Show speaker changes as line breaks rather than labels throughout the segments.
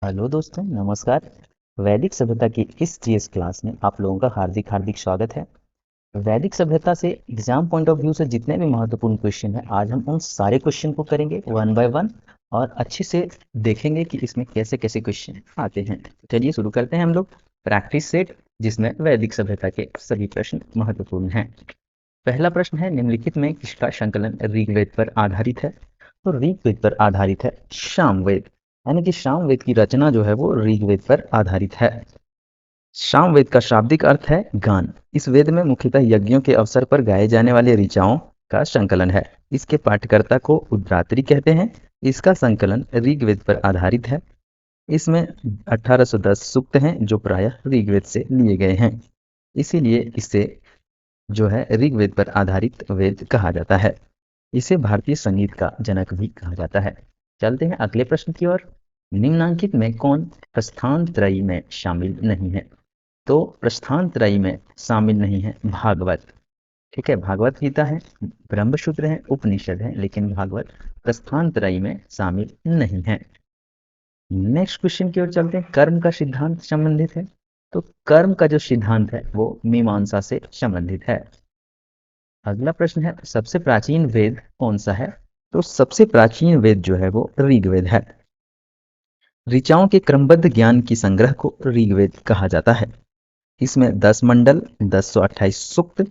Hello दोस्तों, नमस्कार। वैदिक सभ्यता की इस जीएस क्लास में आप लोगों का हार्दिक हार्दिक स्वागत है। वैदिक सभ्यता से एग्जाम पॉइंट ऑफ व्यू से जितने भी महत्वपूर्ण क्वेश्चन है, आज हम उन सारे क्वेश्चन को करेंगे वन बाय वन और अच्छे से देखेंगे कि इसमें कैसे कैसे क्वेश्चन आते हैं। तो चलिए शुरू करते हैं हम लोग प्रैक्टिस सेट, जिसमें वैदिक सभ्यता के सभी प्रश्न महत्वपूर्ण हैं। पहला प्रश्न है, निम्नलिखित में किसका संकलन ऋग्वेद पर आधारित है? तो ऋग्वेद पर आधारित है सामवेद, यानी कि सामवेद की रचना जो है वो ऋग्वेद पर आधारित है। सामवेद का शाब्दिक अर्थ है गान। इस वेद में मुख्यतः यज्ञों के अवसर पर गाए जाने वाले ऋचाओं का संकलन है। इसके पाठकर्ता को उद्रात्री कहते हैं। इसका संकलन ऋग्वेद पर आधारित है। इसमें 1810 सूक्त हैं जो प्रायः ऋग्वेद से लिए गए हैं, इसीलिए इसे जो है ऋग्वेद पर आधारित वेद कहा जाता है। इसे भारतीय संगीत का जनक भी कहा जाता है। चलते हैं अगले प्रश्न की ओर। निम्नांकित में कौन प्रस्थान त्रयी में शामिल नहीं है? तो प्रस्थान त्रयी में शामिल नहीं है भागवत। ठीक है, भागवत गीता है, ब्रह्मसूत्र है, उपनिषद है, लेकिन भागवत प्रस्थान त्रयी में शामिल नहीं है। नेक्स्ट क्वेश्चन की ओर चलते हैं। कर्म का सिद्धांत संबंधित है। तो कर्म का जो सिद्धांत है वो मीमांसा से संबंधित है। अगला प्रश्न है, सबसे प्राचीन वेद कौन सा है? तो सबसे प्राचीन वेद जो है वो ऋग्वेद है। ऋचाओं के क्रमबद्ध ज्ञान की संग्रह को ऋग्वेद कहा जाता है। इसमें 10 मंडल, 1028 सूक्त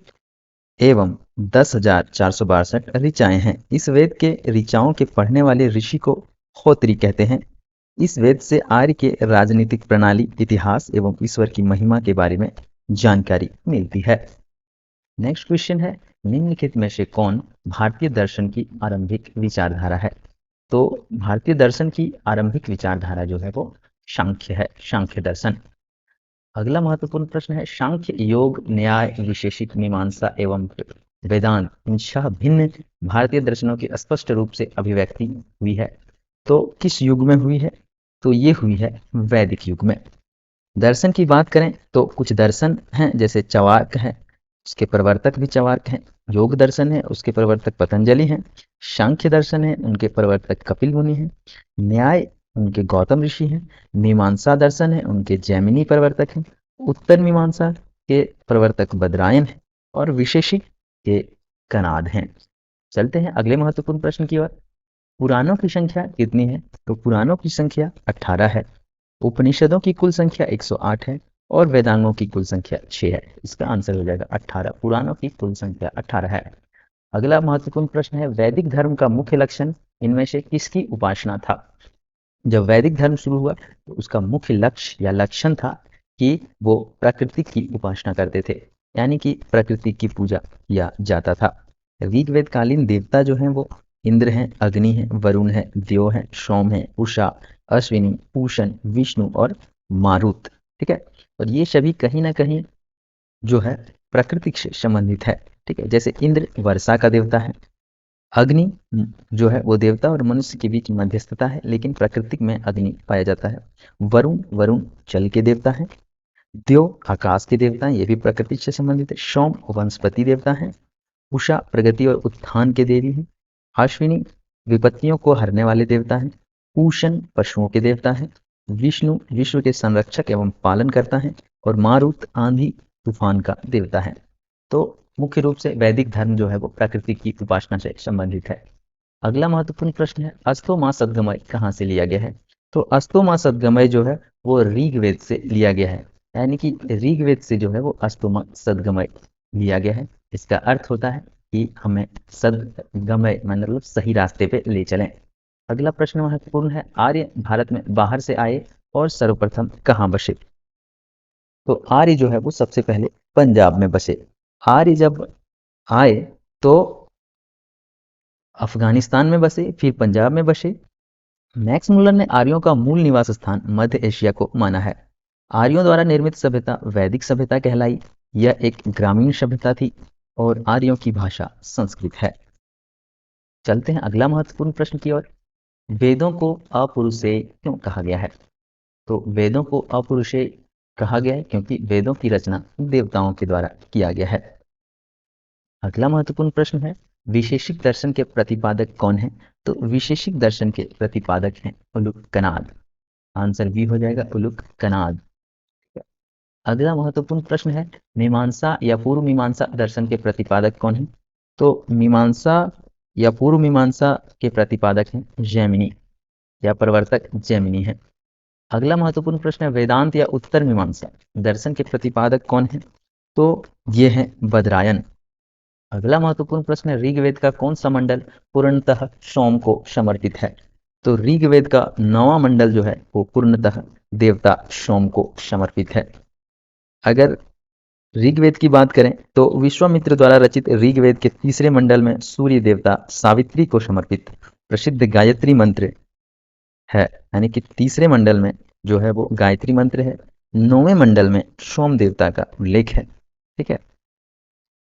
एवं 10,462 ऋचाएं हैं। इस वेद के ऋचाओं के पढ़ने वाले ऋषि को होत्री कहते हैं। इस वेद से आर्य के राजनीतिक प्रणाली, इतिहास एवं ईश्वर की महिमा के बारे में जानकारी मिलती है। नेक्स्ट क्वेश्चन है, निम्नलिखित में से कौन भारतीय दर्शन की आरंभिक विचारधारा है? तो भारतीय दर्शन की आरंभिक विचारधारा जो है वो सांख्य है, सांख्य दर्शन। अगला महत्वपूर्ण प्रश्न है, सांख्य, योग, न्याय, विशेषिक, मीमांसा एवं वेदांत, इन छह भिन्न भारतीय दर्शनों की स्पष्ट रूप से अभिव्यक्ति हुई है। तो किस युग में हुई है? तो ये हुई है वैदिक युग में। दर्शन की बात करें तो कुछ दर्शन हैं, जैसे चवार्क है, उसके प्रवर्तक भी चवार्क हैं। योग दर्शन है, उसके प्रवर्तक पतंजलि हैं। सांख्य दर्शन है, उनके प्रवर्तक कपिल मुनि हैं। न्याय, उनके गौतम ऋषि हैं। मीमांसा दर्शन है, उनके जैमिनी प्रवर्तक हैं। उत्तर मीमांसा के प्रवर्तक बदरायन हैं और विशेषिक के कनाद हैं। चलते हैं अगले महत्वपूर्ण प्रश्न की ओर। पुराणों की संख्या कितनी है? तो पुराणों की संख्या 18 है। उपनिषदों की कुल संख्या 108 है और वेदांगों की कुल संख्या 6 है। इसका आंसर हो जाएगा 18। पुराणों की कुल संख्या 18 है। अगला महत्वपूर्ण प्रश्न है, वैदिक धर्म का मुख्य लक्षण इनमें से किसकी उपासना था? जब वैदिक धर्म शुरू हुआ तो उसका मुख्य लक्ष्य या लक्षण था कि वो प्रकृति की उपासना करते थे, यानी कि प्रकृति की पूजा किया जाता था। ऋग्वेद कालीन देवता जो हैं वो इंद्र हैं, अग्नि है, वरुण है, देव है, सोम है, उषा, अश्विनी, पूषण, विष्णु और मारुत। ठीक है, और ये सभी कहीं ना कहीं जो है प्रकृति से संबंधित है। ठीक है, जैसे इंद्र वर्षा का देवता है, अग्नि जो है वो देवता और मनुष्य के बीच मध्यस्थता है, लेकिन प्राकृतिक में अग्नि पाया जाता है। वरुण वरुण जल के देवता है। देव आकाश के देवता हैं, ये भी प्रकृति से संबंधित है। सोम वनस्पति देवता है। उषा प्रगति और उत्थान के देवी हैं। अश्विनी विपत्तियों को हरने वाले देवता हैं। पूषण पशुओं के देवता हैं। विष्णु विश्व के संरक्षक एवं पालन करता है। और मारुत आंधी तूफान का देवता है। तो मुख्य रूप से वैदिक धर्म जो है वो प्रकृति की उपासना से संबंधित है। अगला महत्वपूर्ण प्रश्न है, अस्तो माँ सद्गमय कहाँ से लिया गया है? तो अस्तो माँ सद्गमय जो है वो ऋग्वेद से लिया गया है, यानी कि ऋग्वेद से जो है वो अस्तो माँ सद्गमय लिया गया है। इसका अर्थ होता है कि हमें सद्गमय मतलब सही रास्ते पे ले चलें। अगला प्रश्न महत्वपूर्ण है, आर्य भारत में बाहर से आए और सर्वप्रथम कहाँ बसे? तो आर्य जो है वो सबसे पहले पंजाब में बसे। आर्य जब आए तो अफगानिस्तान में बसे, फिर पंजाब में बसे। मैक्स मुलर ने आर्यों का मूल निवास स्थान मध्य एशिया को माना है। आर्यों द्वारा निर्मित सभ्यता वैदिक सभ्यता कहलाई। यह एक ग्रामीण सभ्यता थी और आर्यों की भाषा संस्कृत है। चलते हैं अगला महत्वपूर्ण प्रश्न की ओर। वेदों को अपौरुषेय क्यों कहा गया है? तो वेदों को अपौरुषेय कहा गया है क्योंकि वेदों की रचना देवताओं के द्वारा किया गया है। अगला महत्वपूर्ण प्रश्न है, विशेषिक दर्शन के प्रतिपादक कौन है? तो विशेषिक दर्शन के प्रतिपादक हैं उलूक कनाद। आंसर बी हो जाएगा उलुक कनाद। अगला महत्वपूर्ण प्रश्न है, मीमांसा या पूर्व मीमांसा दर्शन के प्रतिपादक कौन है? तो मीमांसा या पूर्व मीमांसा के प्रतिपादक हैं जैमिनी या प्रवर्तक जैमिनी है। अगला महत्वपूर्ण प्रश्न है, वेदांत या उत्तर मीमांसा दर्शन के प्रतिपादक कौन है? तो ये है बदरायन। अगला महत्वपूर्ण प्रश्न है, ऋग्वेद का कौन सा मंडल पूर्णतः सोम को समर्पित है? तो ऋग्वेद का 9वां मंडल जो है वो पूर्णतः देवता सोम को समर्पित है। अगर ऋग्वेद की बात करें तो विश्वामित्र द्वारा रचित ऋग्वेद के तीसरे मंडल में सूर्य देवता सावित्री को समर्पित प्रसिद्ध गायत्री मंत्र है, यानी कि तीसरे मंडल में जो है वो गायत्री मंत्र है। 9वें मंडल में सोम देवता का उल्लेख है। ठीक है।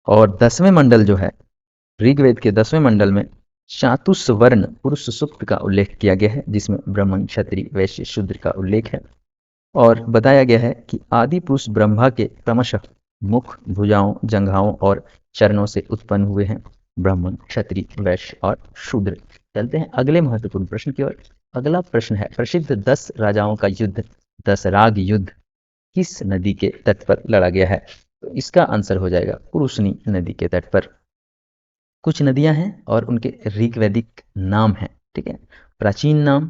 और 10वें मंडल जो है ऋग्वेद के 10वें मंडल में चातुस्वर्ण पुरुष सूक्त का उल्लेख किया गया है, जिसमें ब्राह्मण क्षत्रिय वैश्य शूद्र का उल्लेख है। और बताया गया है कि आदि पुरुष ब्रह्मा के क्रमशः मुख, भुजाओं, जंघाओं और चरणों से उत्पन्न हुए हैं ब्राह्मण, क्षत्रिय, वैश्य और शूद्र। चलते हैं अगले महत्वपूर्ण प्रश्न की ओर। अगला प्रश्न है, प्रसिद्ध 10 राजाओं का युद्ध, 10 राग युद्ध किस नदी के तट पर लड़ा गया है? तो इसका आंसर हो जाएगा पुरुषनी नदी के तट पर। कुछ नदियां हैं और उनके ऋग्वैदिक नाम हैं। ठीक है। प्राचीन नाम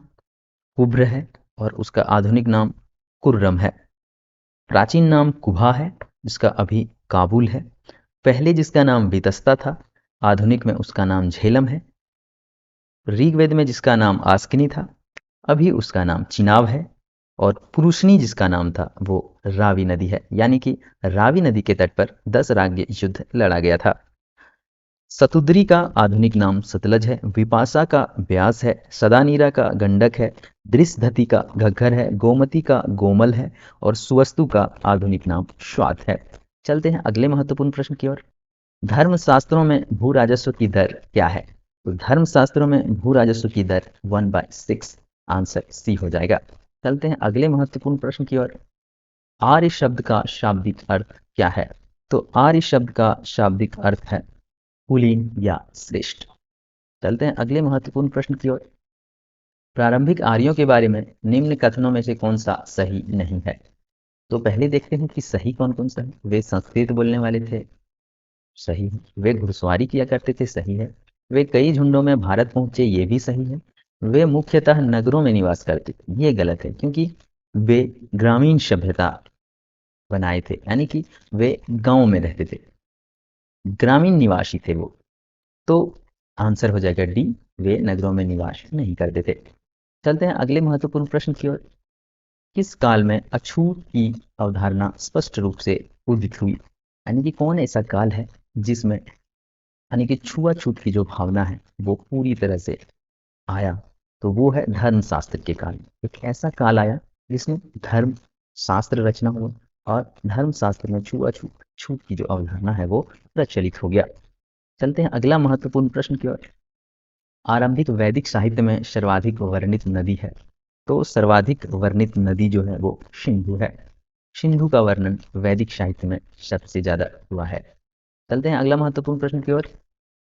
कुब्र है और उसका आधुनिक नाम कुर्रम है। प्राचीन नाम कुभा है, जिसका अभी काबुल है। पहले जिसका नाम वितस्ता था, आधुनिक में उसका नाम झेलम है। ऋग्वेद में जिसका नाम आस्किनी था, अभी उसका नाम चिनाब है। और पुरुषनी जिसका नाम था वो रावी नदी है, यानी कि रावी नदी के तट पर 10 राज्य युद्ध लड़ा गया था। सतुद्री का आधुनिक नाम सतलज है, विपाशा का ब्यास है, सदानीरा का गंडक है, दृशधति का घग्गर है, गोमती का गोमल है और सुवस्तु का आधुनिक नाम स्वात है। चलते हैं अगले महत्वपूर्ण प्रश्न की ओर। धर्मशास्त्रों में भू राजस्व की दर क्या है? तो धर्मशास्त्रों में भू राजस्व की दर 1/6। आंसर सी हो जाएगा। चलते हैं अगले महत्वपूर्ण प्रश्न की ओर। आर्य शब्द का शाब्दिक अर्थ क्या है? तो आर्य शब्द का शाब्दिक अर्थ है कुलीन या श्रेष्ठ। चलते हैं अगले महत्वपूर्ण प्रश्न की ओर। प्रारंभिक आर्यों के बारे में निम्न कथनों में से कौन सा सही नहीं है? तो पहले देखते हैं कि सही कौन कौन सा है। वे संस्कृत बोलने वाले थे, सही है। वे घुड़सवारी किया करते थे, सही है। वे कई झुंडों में भारत पहुंचे, ये भी सही है। वे मुख्यतः नगरों में निवास करते थे, ये गलत है, क्योंकि वे ग्रामीण सभ्यता बनाए थे, यानी कि वे गांव में रहते थे, ग्रामीण निवासी थे वो। तो आंसर हो जाएगा डी, वे नगरों में निवास नहीं करते थे। चलते हैं अगले महत्वपूर्ण प्रश्न की ओर। किस काल में अछूत की अवधारणा स्पष्ट रूप से उदित हुई? यानी कि कौन ऐसा काल है जिसमें यानी कि छुआछूत की जो भावना है वो पूरी तरह से आया? तो वो है धर्मशास्त्र के काल। एक ऐसा काल आया जिसमें धर्म शास्त्र रचना हुआ और धर्मशास्त्र में छुआछूत छूत की जो अवधारणा है वो प्रचलित हो गया। चलते हैं अगला महत्वपूर्ण प्रश्न की ओर। आरंभिक वैदिक साहित्य में सर्वाधिक वर्णित नदी है? तो सर्वाधिक वर्णित नदी जो है वो सिंधु है। सिंधु का वर्णन वैदिक साहित्य में सबसे ज्यादा हुआ है। चलते हैं अगला महत्वपूर्ण प्रश्न की ओर।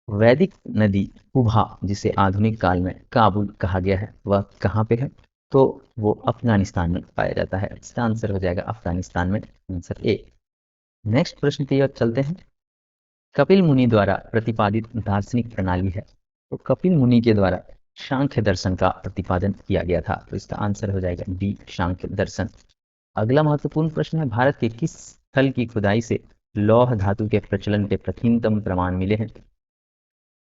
वैदिक नदी कुभा, जिसे आधुनिक काल में काबुल कहा गया है, वह कहाँ पे है? तो वो अफगानिस्तान में पाया जाता है। इसका आंसर हो जाएगा अफगानिस्तान में, आंसर ए। नेक्स्ट प्रश्न की ओर चलते हैं। कपिल मुनि द्वारा प्रतिपादित दार्शनिक प्रणाली है? तो कपिल मुनि के द्वारा सांख्य दर्शन का प्रतिपादन किया गया था, तो इसका आंसर हो जाएगा डी, सांख्य दर्शन। अगला महत्वपूर्ण प्रश्न है, भारत के किस स्थल की खुदाई से लौह धातु के प्रचलन के प्राचीनतम प्रमाण मिले हैं?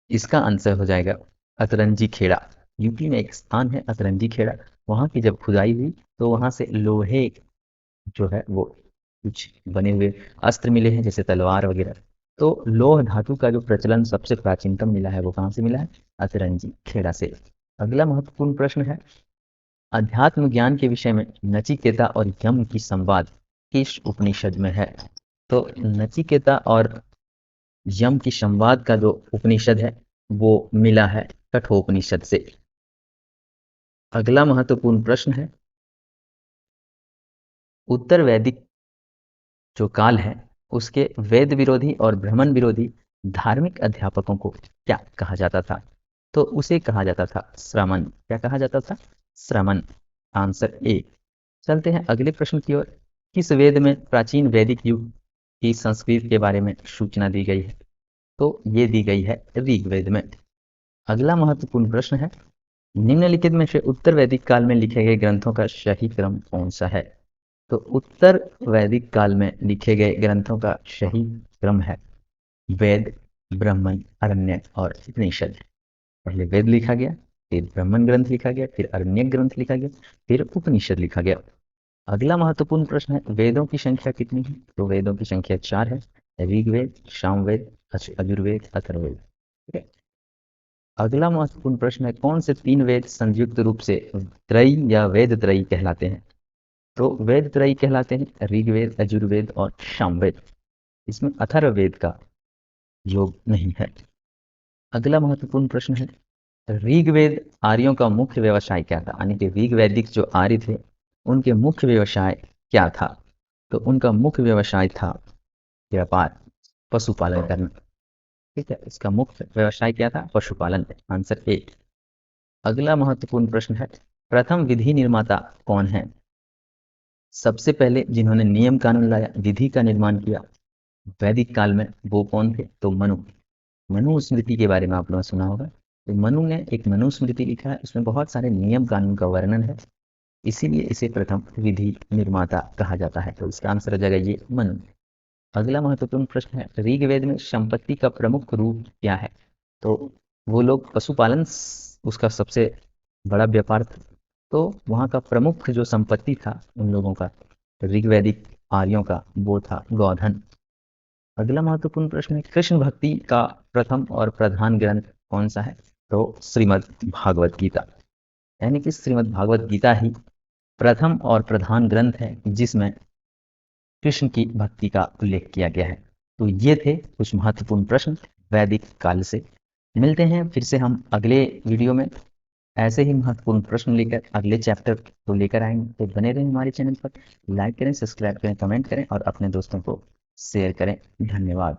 इसका आंसर हो जाएगा अतरंजी खेड़ा। यूपी में एक स्थान है अतरंजी खेड़ा, वहां की जब खुदाई हुई तो वहां से लोहे जो है वो कुछ बने हुए अस्त्र मिले हैं, जैसे तलवार वगैरह। तो लौह धातु का जो प्रचलन सबसे प्राचीनतम मिला है वो कहाँ से मिला है? अतरंजी खेड़ा से। अगला महत्वपूर्ण प्रश्न है, अध्यात्म ज्ञान के विषय में नचिकेता और यम की संवाद किस उपनिषद में है? तो नचिकेता और यम की संवाद का जो उपनिषद है वो मिला है कठोपनिषद से। अगला महत्वपूर्ण प्रश्न है, उत्तर वैदिक जो काल है उसके वेद विरोधी और ब्राह्मण विरोधी धार्मिक अध्यापकों को क्या कहा जाता था? तो उसे कहा जाता था श्रमण। क्या कहा जाता था? श्रमण। Answer A. चलते हैं अगले प्रश्न की ओर। किस वेद में प्राचीन वैदिक युग की संस्कृति के बारे में सूचना दी गई है? तो ये दी गई है ऋग्वेद में। अगला महत्वपूर्ण प्रश्न है, निम्नलिखित में से उत्तर वैदिक काल में लिखे गए ग्रंथों का सही क्रम कौन सा है? तो उत्तर वैदिक काल में लिखे गए ग्रंथों का सही क्रम है वेद, ब्राह्मण, अरण्यक और उपनिषद। पहले वेद लिखा गया, फिर ब्राह्मण ग्रंथ लिखा गया, फिर अरण्यक ग्रंथ लिखा गया, फिर उपनिषद लिखा गया। अगला महत्वपूर्ण प्रश्न है, वेदों की संख्या कितनी है? तो वेदों की संख्या 4 है, ऋग्वेद, सामवेद, यजुर्वेद, अथर्ववेद। ठीक है। अगला महत्वपूर्ण प्रश्न है, कौन से 3 वेद संयुक्त रूप से त्रयी या वेद त्रयी कहलाते हैं? तो वेद त्रयी कहलाते हैं ऋग्वेद, यजुर्वेद और सामवेद। इसमें अथर्ववेद का योग नहीं है। अगला महत्वपूर्ण प्रश्न है, ऋग्वेद आर्यों का मुख्य व्यवसाय क्या था? यानी कि ऋग्वैदिक जो आर्य थे उनके मुख्य व्यवसाय क्या था? तो उनका मुख्य व्यवसाय था व्यापार, पशुपालन करना। ठीक है, इसका मुख्य व्यवसाय क्या था? पशुपालन। Answer A. अगला महत्वपूर्ण प्रश्न है, प्रथम विधि निर्माता कौन है? सबसे पहले जिन्होंने नियम कानून लाया, विधि का निर्माण किया वैदिक काल में, वो कौन थे? तो मनु। मनुस्मृति के बारे में आप लोगों ने सुना होगा। तो मनु ने एक मनुस्मृति लिखा है, उसमें बहुत सारे नियम कानून का वर्णन है, इसीलिए इसे प्रथम विधि निर्माता कहा जाता है। तो इसका आंसर हो जाएगा ये मनु। अगला महत्वपूर्ण प्रश्न है, ऋग्वेद में संपत्ति का प्रमुख रूप क्या है? तो वो लोग पशुपालन उसका सबसे बड़ा व्यापार था, तो वहाँ का प्रमुख जो संपत्ति था उन लोगों का, ऋग्वैदिक आर्यों का, वो था गौधन। अगला महत्वपूर्ण प्रश्न है, कृष्ण भक्ति का प्रथम और प्रधान ग्रंथ कौन सा है? तो श्रीमद् भागवत गीता। यानी कि श्रीमद् भागवत गीता ही प्रथम और प्रधान ग्रंथ है जिसमें कृष्ण की भक्ति का उल्लेख किया गया है। तो ये थे कुछ महत्वपूर्ण प्रश्न वैदिक काल से। मिलते हैं फिर से हम अगले वीडियो में ऐसे ही महत्वपूर्ण प्रश्न लेकर अगले चैप्टर को लेकर आएंगे। तो बने रहें हमारे चैनल पर, लाइक करें, सब्सक्राइब करें, कमेंट करें और अपने दोस्तों को शेयर करें। धन्यवाद।